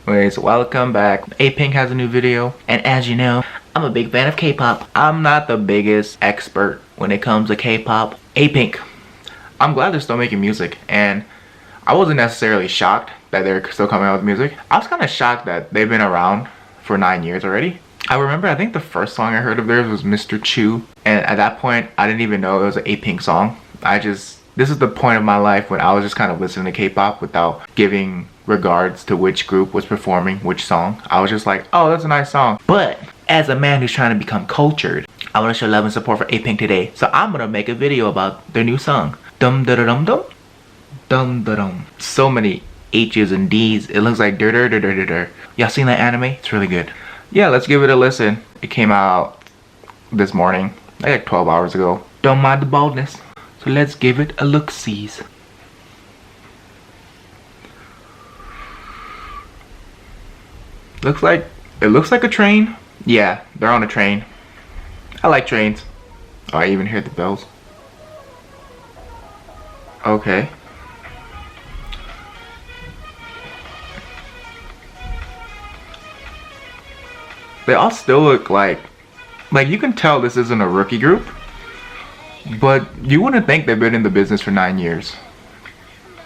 Anyways, welcome back. Apink has a new video, and as you know, I'm a big fan of K-pop. I'm not the biggest expert when it comes to K-pop. Apink, I'm glad they're still making music, and I wasn't necessarily shocked that they're still coming out with music. I was kind of shocked that they've been around for 9 years already. I remember, I think the first song I heard of theirs was Mr. Chu, and at that point, I didn't even know it was an Apink song. This is the point of my life when I was just kind of listening to K-pop without giving regards to which group was performing which song. I was just like, oh, that's a nice song. But as a man who's trying to become cultured, I want to show love and support for Apink today. So I'm going to make a video about their new song. Dumhdurum. Dumhdurum. So many H's and D's. It looks like dur. Y'all seen that anime? It's really good. Yeah, let's give it a listen. It came out this morning, like 12 hours ago. Don't mind the baldness. So let's give it a look-sees. It looks like a train. Yeah, they're on a train. I like trains. Oh, I even hear the bells. Okay. They all still look like you can tell this isn't a rookie group, but you wouldn't think they've been in the business for 9 years.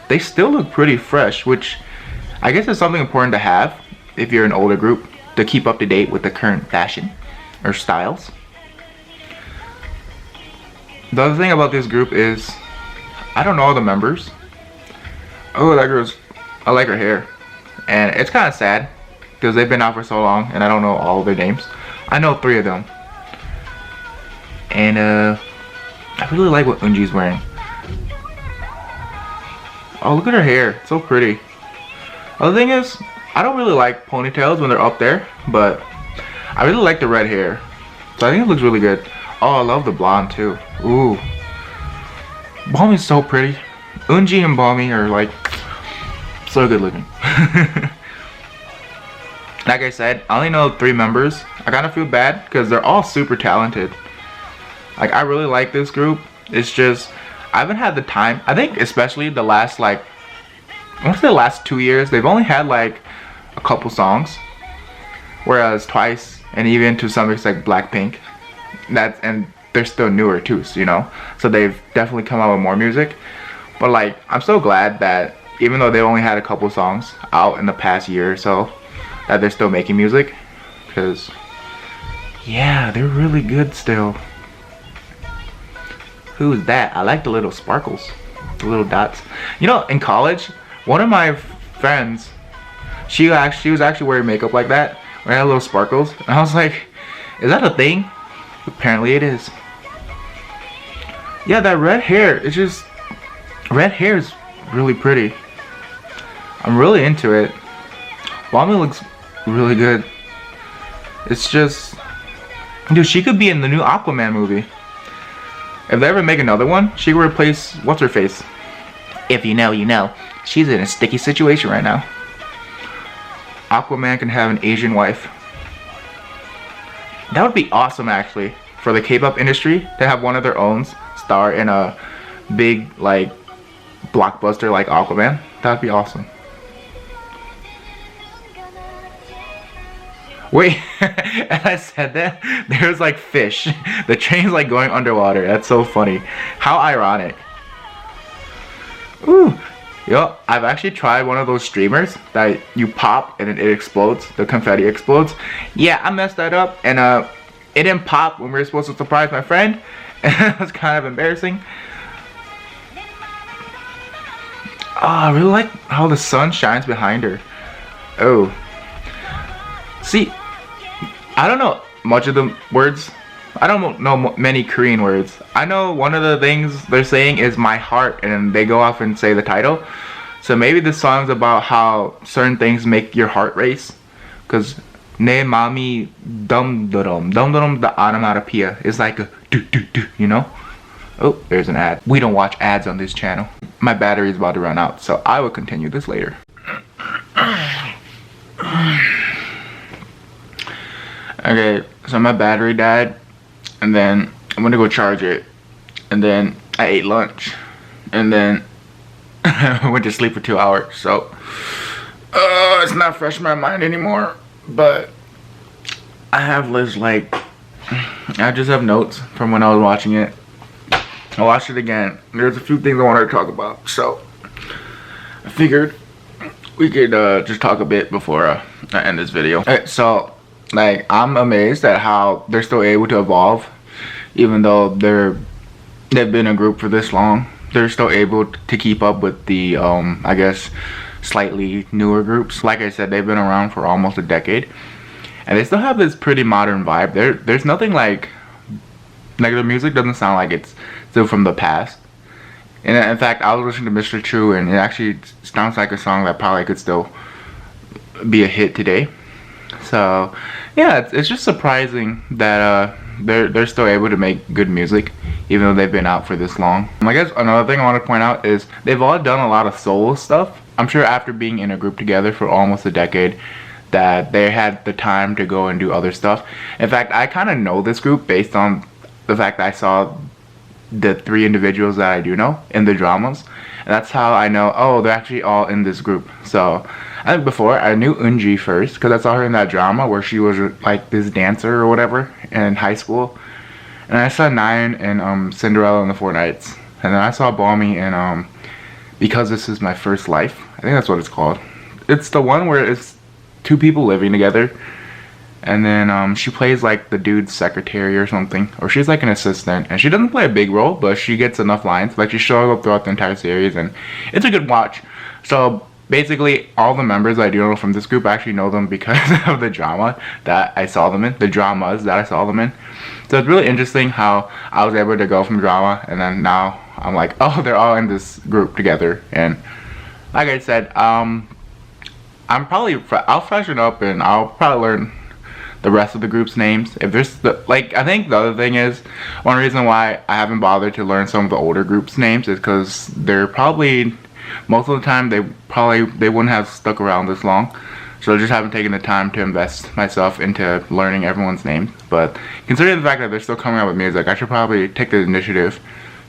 They still look pretty fresh, which I guess is something important to have if you're an older group, to keep up to date with the current fashion or styles. The other thing about this group is I don't know all the members. Oh, that girl's, I like her hair, and it's kind of sad because they've been out for so long and I don't know all of their names. I know 3 of them, and I really like what Eunji's wearing. Oh, look at her hair, it's so pretty. Other thing is, I don't really like ponytails when they're up there, but I really like the red hair, so I think it looks really good. Oh, I love the blonde too. Ooh, Bomi's so pretty. Eunji and Bomi are like so good looking. Like I said, I only know 3 members. I kind of feel bad because they're all super talented. Like, I really like this group. It's just I haven't had the time. I think especially the last, like, I want to say the last 2 years, they've only had like a couple songs, whereas Twice and even to some extent Blackpink, and they're still newer too, so, you know, so they've definitely come out with more music. But like, I'm so glad that even though they only had a couple songs out in the past year or so, that they're still making music, because yeah, they're really good still. Who's that? I like the little sparkles, the little dots. You know, in college, one of my friends, she was actually wearing makeup like that, wearing little sparkles, and I was like, is that a thing? Apparently it is. Yeah, that red hair, it's just, red hair is really pretty. I'm really into it. Bomi looks really good. It's just, dude, she could be in the new Aquaman movie. If they ever make another one, she could replace what's her face. If you know, you know. She's in a sticky situation right now. Aquaman can have an Asian wife. That would be awesome, actually, for the K-pop industry to have one of their own star in a big, like, blockbuster like Aquaman. That'd be awesome. Wait, and I said that, there's like fish. The train's like going underwater. That's so funny. How ironic. Ooh. Yo, I've actually tried one of those streamers that you pop and it explodes. The confetti explodes. Yeah, I messed that up, and it didn't pop when we were supposed to surprise my friend. And it was kind of embarrassing. Oh, I really like how the sun shines behind her. Oh. See, I don't know much of the words. I don't know many Korean words. I know one of the things they're saying is my heart, and they go off and say the title. So maybe the song's about how certain things make your heart race. Because 내 마음이 dumhdurum. Dumhdurum, the onomatopoeia, is like a do, you know? Oh, there's an ad. We don't watch ads on this channel. My battery is about to run out, so I will continue this later. Okay, so my battery died, and then I'm gonna go charge it, and then I ate lunch, and then I went to sleep for 2 hours. So It's not fresh in my mind anymore, but I have lists like, I just have notes from when I was watching it. I watched it again. There's a few things I wanted to talk about, so I figured we could just talk a bit before I end this video. Alright, so like I'm amazed at how they're still able to evolve, even though they've been a group for this long. They're still able to keep up with the I guess slightly newer groups. Like I said, they've been around for almost a decade, and they still have this pretty modern vibe. There's nothing like their music doesn't sound like it's still from the past. And in fact, I was listening to Mr. True, and it actually sounds like a song that probably could still be a hit today. So yeah, it's just surprising that they're still able to make good music even though they've been out for this long. I guess another thing I want to point out is they've all done a lot of solo stuff. I'm sure after being in a group together for almost a decade that they had the time to go and do other stuff. In fact, I kind of know this group based on the fact that I saw the 3 individuals that I do know in the dramas, and that's how I know, oh, they're actually all in this group. So I think before I knew Eunji first because I saw her in that drama where she was like this dancer or whatever in high school, and I saw Nine in Cinderella and the Four Knights, and then I saw Bomi in Because This Is My First Life. I think that's what it's called. It's the one where it's 2 people living together, and then she plays like the dude's secretary or something, or she's like an assistant, and she doesn't play a big role, but she gets enough lines. Like, she shows up throughout the entire series, and it's a good watch. So basically, all the members I do know from this group, I actually know them because of the drama that I saw them in, the dramas that I saw them in. So it's really interesting how I was able to go from drama, and then now I'm like, oh, they're all in this group together. And like I said, I'll freshen up, and I'll probably learn the rest of the group's names. If there's I think the other thing is, one reason why I haven't bothered to learn some of the older groups' names is because they're probably, most of the time, they wouldn't have stuck around this long. So I just haven't taken the time to invest myself into learning everyone's names. But considering the fact that they're still coming out with music, I should probably take the initiative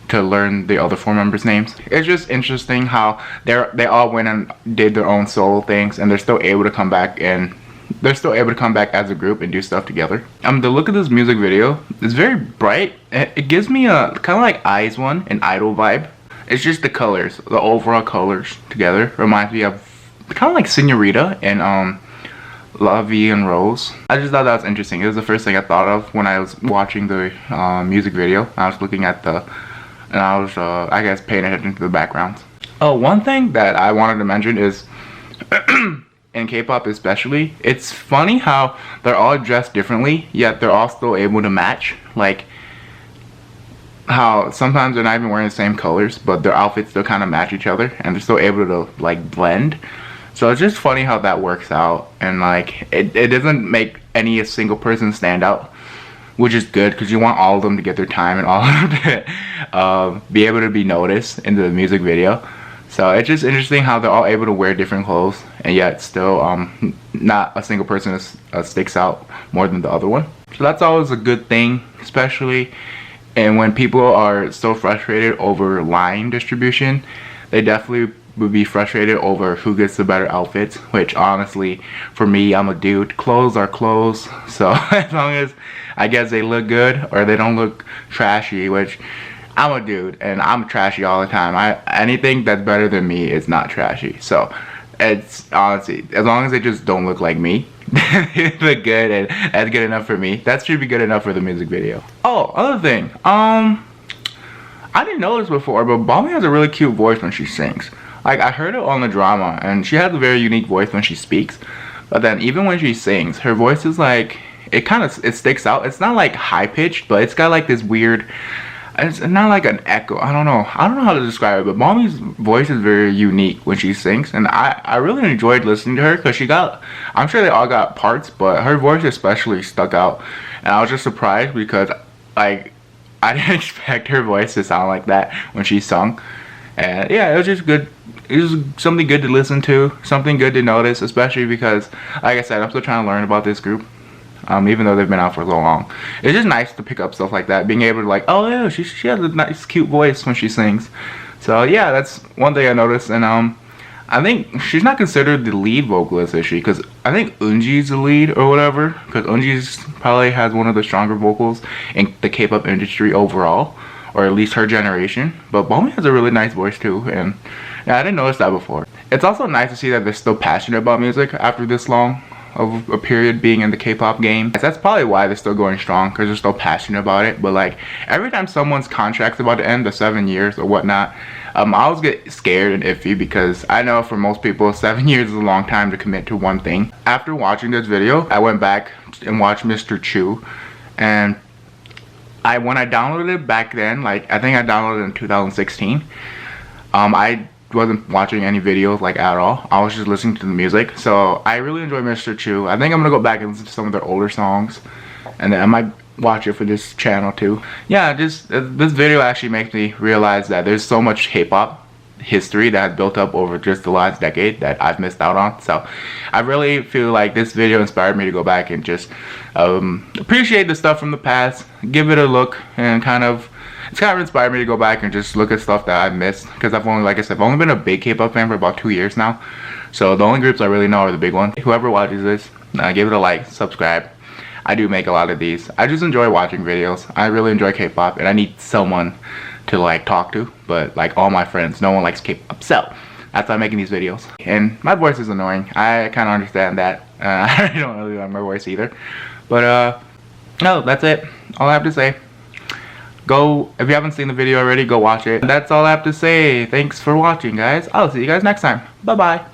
to learn the other 4 members' names. It's just interesting how they all went and did their own solo things, and they're still able to come back as a group and do stuff together. The look of this music video is very bright. It gives me a kind of like Eyes One, an Idol vibe. It's just the colors, the overall colors together reminds me of kind of like Senorita and La Vie en Rose. I just thought that was interesting. It was the first thing I thought of when I was watching the music video. I was looking at and I was I guess paying attention to the backgrounds. Oh, one thing that I wanted to mention is in K-pop especially, it's funny how they're all dressed differently, yet they're all still able to match. Like, how sometimes they're not even wearing the same colors, but their outfits still kind of match each other, and they're still able to like blend. So it's just funny how that works out, and like it doesn't make any single person stand out, which is good because you want all of them to get their time and all of them to be able to be noticed in the music video. So it's just interesting how they're all able to wear different clothes, and yet still not a single person sticks out more than the other one. So that's always a good thing, especially and when people are so frustrated over line distribution. They definitely would be frustrated over who gets the better outfits, which honestly, for me, I'm a dude. Clothes are clothes, so as long as I guess they look good or they don't look trashy, which I'm a dude and I'm trashy all the time. Anything that's better than me is not trashy. So it's honestly, as long as they just don't look like me, they look good, and that's good enough for me. That should be good enough for the music video. Oh, other thing, I didn't know this before, but Bomi has a really cute voice when she sings. Like, I heard it on the drama, and she has a very unique voice when she speaks. But then even when she sings, her voice is like, it sticks out. It's not like high pitched, but it's got like this weird, it's not like an echo. I don't know how to describe it, but Mommy's voice is very unique when she sings, and I really enjoyed listening to her because I'm sure they all got parts, but her voice especially stuck out, and I was just surprised because like I didn't expect her voice to sound like that when she sung. And yeah, it was just good. It was something good to listen to, something good to notice, especially because, like I said, I'm still trying to learn about this group. Even though they've been out for so long, it's just nice to pick up stuff like that, being able to like, oh yeah, she has a nice cute voice when she sings. So yeah, that's one thing I noticed, and I think she's not considered the lead vocalist, is she? Because I think Eunji's the lead or whatever. Because Eunji's probably has one of the stronger vocals in the K-pop industry overall, or at least her generation. But Bomi has a really nice voice too, and yeah, I didn't notice that before. It's also nice to see that they're still passionate about music after this long of a period being in the K-pop game. That's probably why they're still going strong, because they're still passionate about it. But like every time someone's contract's about to end, the 7 years or whatnot, I always get scared and iffy, because I know for most people 7 years is a long time to commit to one thing. After watching this video, I went back and watched Mr. Chu, and when I downloaded it back then, like I think I downloaded it in 2016, I wasn't watching any videos like at all. I was just listening to the music. So I really enjoy Mr. Chu. I think I'm gonna go back and listen to some of their older songs, and then I might watch it for this channel too. Yeah, just this video actually makes me realize that there's so much K-pop history that has built up over just the last decade that I've missed out on. So I really feel like this video inspired me to go back and just appreciate the stuff from the past, give it a look, and it's kind of inspired me to go back and just look at stuff that I've missed, because I've only, like I said, I've only been a big K-pop fan for about 2 years now. So the only groups I really know are the big ones. Whoever watches this, give it a like, subscribe. I do make a lot of these. I just enjoy watching videos. I really enjoy K-pop, and I need someone to like talk to, but like all my friends, no one likes K-pop. So that's why I'm making these videos. And my voice is annoying. I kind of understand that. I don't really like my voice either. But no, that's it. All I have to say. If you haven't seen the video already, go watch it. That's all I have to say. Thanks for watching, guys. I'll see you guys next time. Bye bye.